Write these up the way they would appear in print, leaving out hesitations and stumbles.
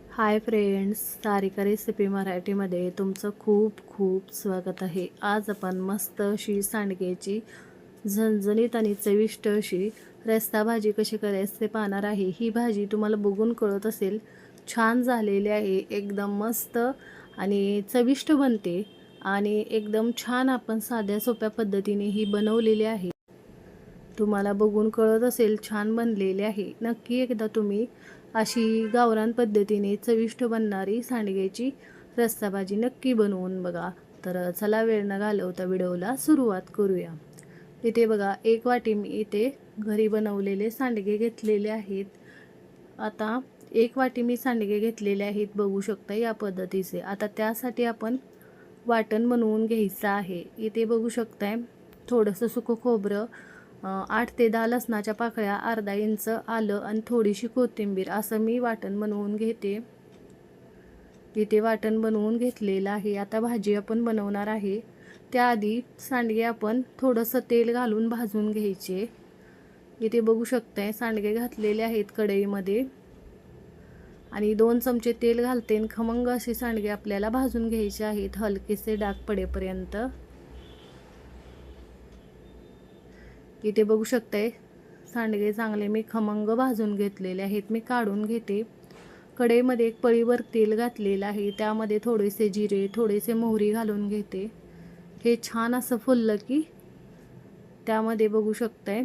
Hi friends, Sarika recipe मराठीमध्ये तुमचं खूप खूप स्वागत आहे। आज आपण मस्त अशी सांडग्याची झणझणीत आणि चविष्ट अशी रस्सा भाजी कशी करायची ते पाहणार आहे। ही भाजी तुम्हाला बघून कळत असेल, छान झालेली आहे, एकदम मस्त आणि चविष्ट बनते आणि एकदम छान आपण साध्या सोप्या पद्धतीने ही बनवलेली आहे। तुम्हाला बघून कळत असेल छान बनलेली आहे। नक्की एकदा तुम्ही अशी गावरान पद्धतीने चविष्ट बनणारी सांडग्याची रस्सा भाजी नक्की बनवून बघा। तर चला वेळ न घालवता व्हिडिओला सुरुवात करूया। इथे बघा, एक वाटी मी इथे घरी बनवलेले सांडगे घेतलेले आहेत। आता एक वाटी मी सांडगे घेतलेले आहेत, बघू शकता या पद्धतीचे। आता त्यासाठी आपण वाटण बनवून घ्यायचं आहे। इथे बघू शकताय थोडंसं सुकं खोबरं, 8 ते 10 लसणाच्या पाकळ्या, अर्धा इंच आलं आणि थोडीशी कोथिंबीर असं मी वाटण बनवून घेते। इथे वाटण बनवून घेतलेलं आहे। आता भाजी आपण बनवणार आहे, त्याआधी सांडगे आपण थोडंसं तेल घालून भाजून घ्यायचे। इथे बघू शकताय सांडगे घातलेले आहेत कढईमध्ये आणि 2 चमचे तेल घालते आणि खमंग असे सांडगे आपल्याला भाजून घ्यायचे आहेत, हलकेसे डाग पडेपर्यंत। इथे बघू शकताय सांडगे चांगले मी खमंग भाजून घेतलेले आहेत। मी काढून घेते। कढईमध्ये एक पळीवर तेल घातलेलं आहे, त्यामध्ये थोडेसे जिरे, थोडेसे मोहरी घालून घेते। हे छान असं फुललं की त्यामध्ये बघू शकताय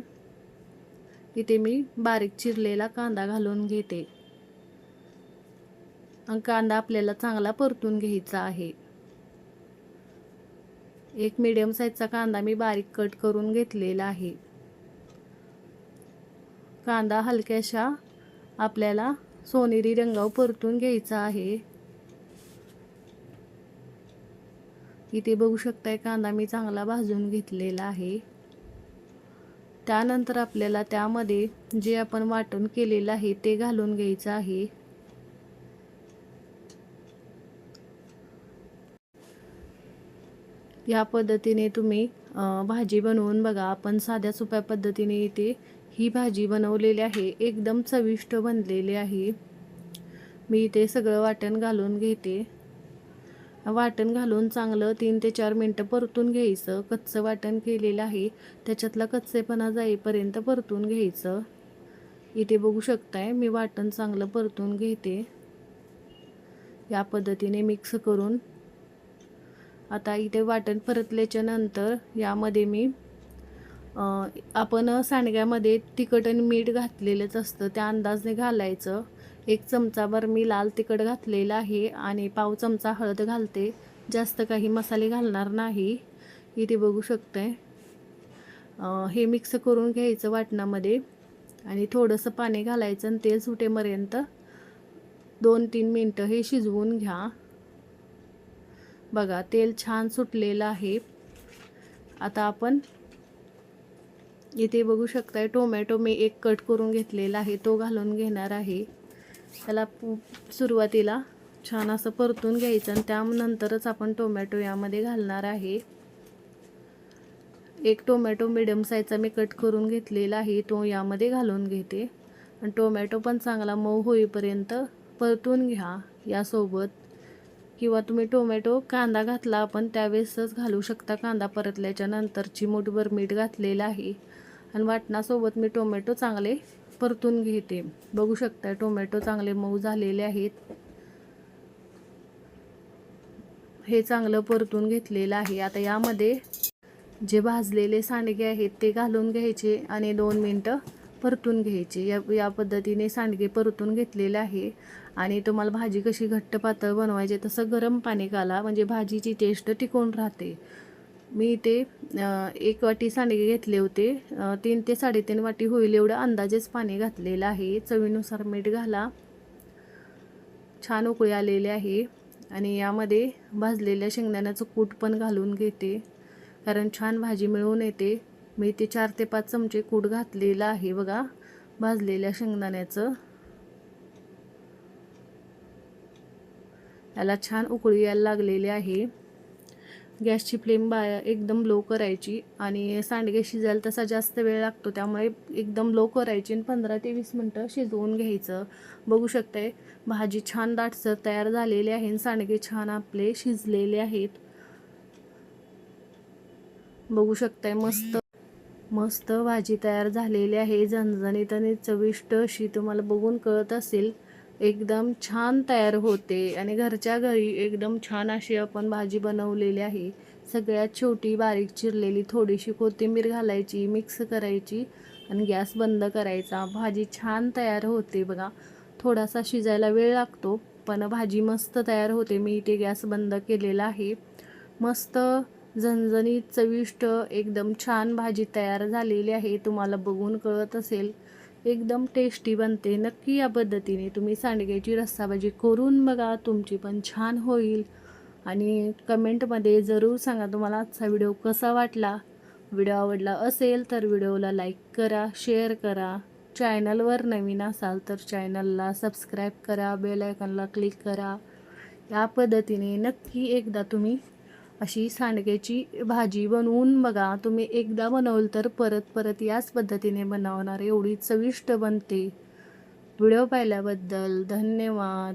इथे मी बारीक चिरलेला कांदा घालून घेते आणि कांदा आपल्याला चांगला परतून घ्यायचा आहे। एक मीडियम साईजचा कांदा मी बारीक कट करून घेतलेला आहे। कांदा हलक्याशा आपल्याला सोनेरी रंगावर परतून घ्यायचा आहे। इथे बघू शकताय कांदा मी चांगला भाजून घेतलेला आहे। त्यानंतर आपल्याला त्यामध्ये जे आपण वाटण केलेलं आहे ते घालून घ्यायचं आहे। या पद्धतीने तुम्ही भाजी बनवून बघा। आपण साध्या सोप्या पद्धतीने इथे ही भाजी बनवलेली आहे, एकदम चविष्ट बनलेली आहे। मी इथे सगळं वाटण घालून घेते। वाटण घालून चांगलं 3 ते 4 मिनिटं परतून घ्यायचं। कच्चं वाटण केलेलं आहे, त्याच्यातला कच्चेपणा जाईपर्यंत परतून घ्यायचं। इथे बघू शकताय मी वाटण चांगलं परतून घेते। या पद्धतीने मिक्स करून आता इथे वाटण परतल्याच्या नंतर यामध्ये मी आपण सांडग्यामध्ये तिखट आणि मीठ घातलेलंच असतं, त्या अंदाजाने घालायचं। 1 चमचाभर मी लाल तिखट घातलेलं आहे आणि पाव चमचा हळद घालते, जास्त काही मसाले घालणार नाही। इथे बघू शकताय हे मिक्स करून घ्यायचं वाटणामध्ये आणि थोडंसं पाणी घालायचं आणि तेल सुटेपर्यंत 2-3 मिनिटं हे शिजवून घ्या। बघा तेल छान सुटलेलं आहे। आता आपण इथे बघू शकताय टोमॅटो मी एक कट करून घेतलेला आहे, तो घालून घेणार आहे। त्याला सुरुवातीला छान असं परतून घ्यायचं आणि त्यानंतरच आपण टोमॅटो यामध्ये घालणार आहे। एक टोमॅटो मीडियम साईजचा मी कट करून घेतलेला आहे, तो यामध्ये घालून घेते आणि टोमॅटो पण चांगला मऊ होईपर्यंत परतून घ्या यासोबत। किंवा तुम्ही टोमॅटो कांदा घातला आपण त्यावेळेसच घालू शकता। कांदा परतल्याच्या नंतर चिमूटभर मीठ घातलेलं आहे आणि वाटणासोबत मी टोमॅटो चांगले परतून घेते। बघू शकता टोमॅटो चांगले मऊ झालेले आहेत। हे चांगलं परतून घेतलेलं आहे। आता यामध्ये जे भाजलेले सांडगे आहेत ते घालून घ्यायचे आणि 2 मिनिटं परतून घ्यायचे। या पद्धतीने सांडगे परतून घेतलेले आहे आणि तुम्हाला भाजी कशी घट्ट पातळ बनवायची तसं गरम पाणी घाला, म्हणजे भाजीची टेस्ट टिकून राहते। मी इथे 1 वाटी सांडगे घेतले होते, 3 ते 3.5 वाटी होईल एवढं अंदाजेच पाणी घातलेलं आहे। चवीनुसार मीठ घाला। छान उकळी आलेली आहे आणि यामध्ये भाजलेल्या शेंगदाण्याचं कूट पण घालून घेते, कारण छान भाजी मिळून येते। मी इथे 4 ते 5 चमचे कूट घातलेलं आहे बघा भाजलेल्या शेंगदाण्याचं। याला छान उकळी यायला लागलेली आहे गॅसची फ्लेम एकदम लो करायची आणि सांडगे शिजायला तसा जास्त वेळ लागतो, त्यामुळे एकदम लो करायची आणि 15 ते 20 मिनटं शिजवून घ्यायचं. बघू शकताय भाजी छान दाटसर तयार झालेली आहे आणि सांडगे छान आपले शिजलेले आहेत. बघू शकताय मस्त मस्त भाजी तयार झालेली आहे. झणझणीत आणि चविष्ट अशी तुम्हाला बघून कळत असेल. एकदम छान तयार होते आणि घरच्या घरी एकदम छान अशी आपण भाजी बनवलेली आहे. सगळ्यात छोटी बारीक चिरलेली थोडीशी कोथिंबीर घालायची, मिक्स करायची आणि गॅस बंद करायचा. भाजी छान तयार होते बघा. थोडासा शिजायला वेळ लागतो, पण भाजी मस्त तयार होते. मी इथे गॅस बंद केलेला आहे. मस्त झणझणीत चविष्ट एकदम छान भाजी तयार झालेली आहे. तुम्हाला बघून कळत असेल, एकदम टेस्टी बनते. नक्की या पद्धतीने तुम्ही सांडग्याची रस्साभाजी करून बघा, तुमची पण छान होईल. आणि कमेंटमध्ये जरूर सांगा तुम्हाला आजचा व्हिडिओ कसा वाटला. व्हिडिओ आवडला असेल तर व्हिडिओला लाईक करा, शेअर करा. चॅनलवर नवीन असाल तर चॅनलला सबस्क्राईब करा, बेल आयकॉनला क्लिक करा. या पद्धतीने नक्की एकदा तुम्ही अशी सांडग्याची भाजी बनवून बघा. तुम्ही एकदा बनवलं तर परत परत याच पद्धतीने बनवणार, एवढी चविष्ट बनते. व्हिडिओ पाहिल्याबद्दल धन्यवाद.